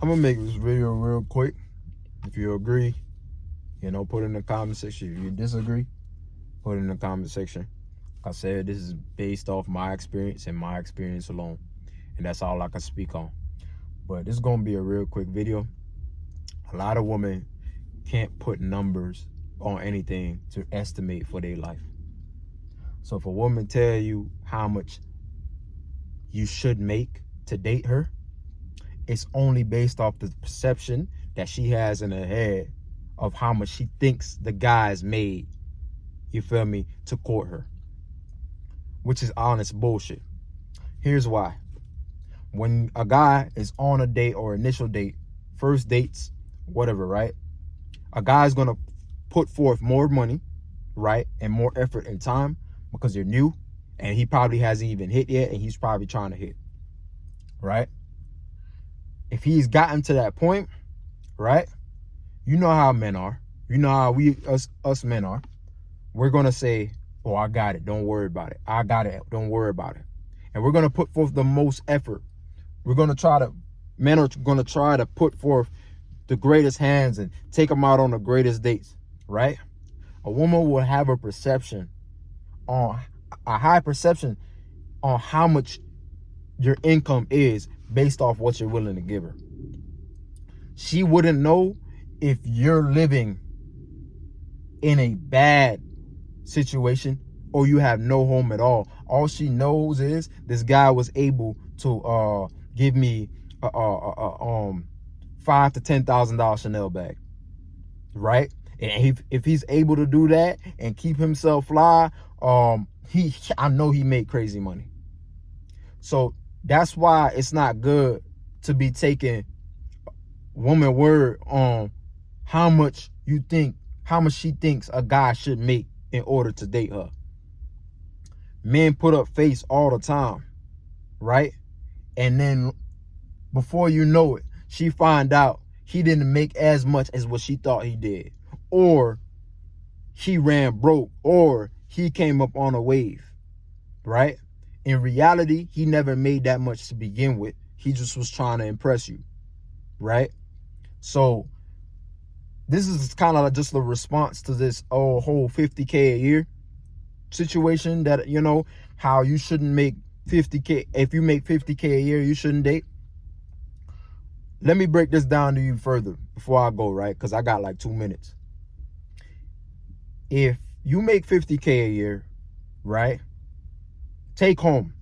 I'm gonna make this video real quick. If you agree, put it in the comment section. If you disagree, put it in the comment section. Like I said, this is based off my experience and my experience alone, and that's all I can speak on. But this is gonna be a real quick video. A lot of women can't put numbers on anything to estimate for their life. So if a woman tell you how much you should make to date her, it's only based off the perception that she has in her head of how much she thinks the guy's made, you feel me, to court her, which is honest bullshit. Here's why. When a guy is on a date or initial date, first dates, whatever, right? A guy's gonna put forth more money, right, and more effort and time because you're new and he probably hasn't even hit yet and he's probably trying to hit, right? If he's gotten to that point, right, you know how men are. You know how us men are. We're going to say, oh, I got it. Don't worry about it. I got it. Don't worry about it. And we're going to put forth the most effort. Men are going to try to put forth the greatest hands and take them out on the greatest dates, right? A woman will have a high perception on how much your income is based off what you're willing to give her. She wouldn't know if you're living in a bad situation or you have no home at all. All she knows is this guy was able to give me a $5,000 to $10,000 Chanel bag, right? And if he's able to do that and keep himself fly, I know he made crazy money. So that's why it's not good to be taking woman word on how much she thinks a guy should make in order to date her. Men put up face all the time, right? And then before you know it, she find out he didn't make as much as what she thought he did, or he ran broke, or he came up on a wave, right? In reality, he never made that much to begin with. He just was trying to impress you, right? So this is kind of just a response to this whole 50K a year situation that, how you shouldn't make 50K. If you make 50K a year, you shouldn't date. Let me break this down to you further before I go, right? Because I got like 2 minutes. If you make 50K a year, right? Take home.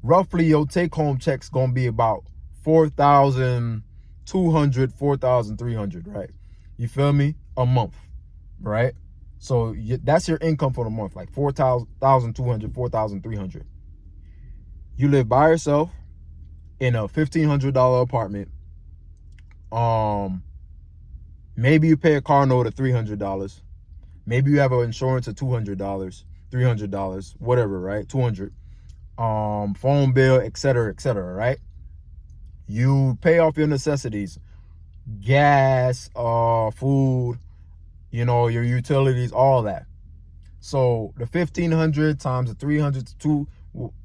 Roughly your take home check's gonna be about 4,200, 4,300, right? You feel me? A month, right? So that's your income for the month, like 4,200, 4,300. You live by yourself in a $1,500 apartment. Maybe you pay a car note of $300. Maybe you have an insurance of $200, $300, whatever, right? 200. Phone bill, etc., right? You pay off your necessities, gas, food, your utilities, all that. So the 1,500 times the 300 to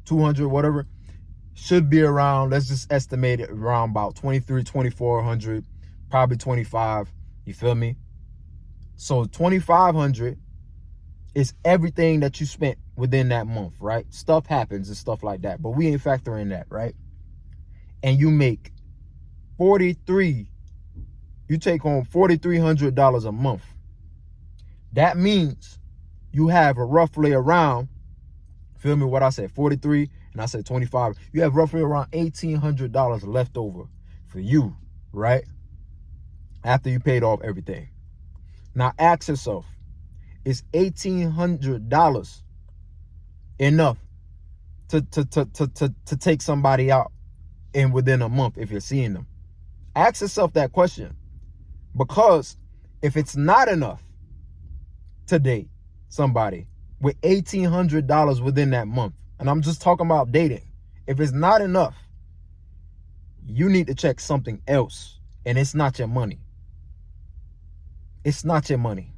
200, whatever, should be around, let's just estimate it around about 2,400, probably 25. You feel me? So 2,500 is everything that you spent within that month, right? Stuff happens and stuff like that, but we ain't factoring that, right? And you make you take home $4,300 a month. That means you have roughly around, feel me what I said, 43 and I said 25. You have roughly around $1,800 left over for you, right? After you paid off everything. Now ask yourself, is $1,800 enough to take somebody out in within a month if you're seeing them? Ask yourself that question, because if it's not enough to date somebody with $1,800 within that month, and I'm just talking about dating, if it's not enough, you need to check something else, and it's not your money. It's not your money.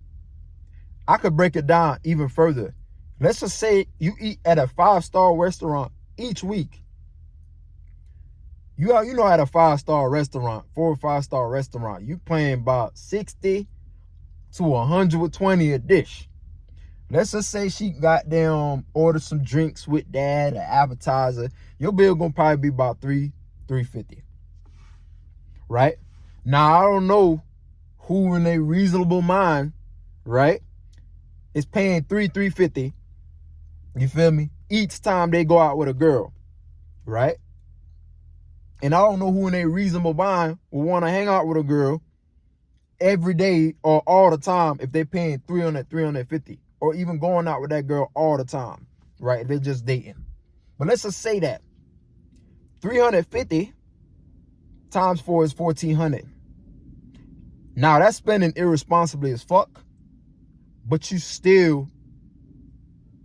I could break it down even further. Let's just say you eat at a 5-star restaurant each week. You know, at a 5-star restaurant, 4 or 5-star restaurant, you paying about 60 to 120 a dish. Let's just say she goddamn ordered some drinks with that, an appetizer. Your bill gonna probably be about $350. Right? Now I don't know who in a reasonable mind, right, is paying $350. You feel me? Each time they go out with a girl, right? And I don't know who in a reasonable mind will want to hang out with a girl every day or all the time if they're paying $300, $350, or even going out with that girl all the time, right? They're just dating. But let's just say that $350 times 4 is $1,400. Now that's spending irresponsibly as fuck, but you still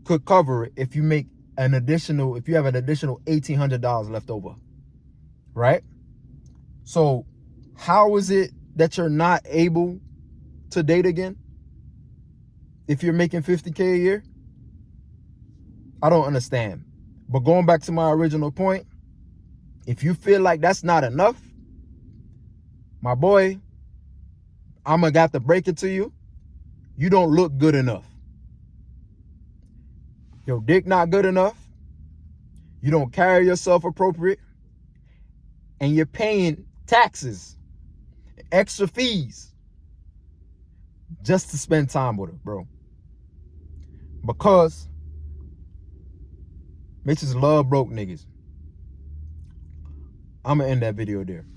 could cover it if you make if you have an additional $1,800 left over, right? So how is it that you're not able to date again if you're making $50K a year? I don't understand. But going back to my original point, if you feel like that's not enough, my boy, I'm gonna have to break it to you. You don't look good enough. Your dick not good enough. You don't carry yourself appropriate. And you're paying taxes, extra fees, just to spend time with her, bro. Because bitches love broke niggas. I'm gonna end that video there.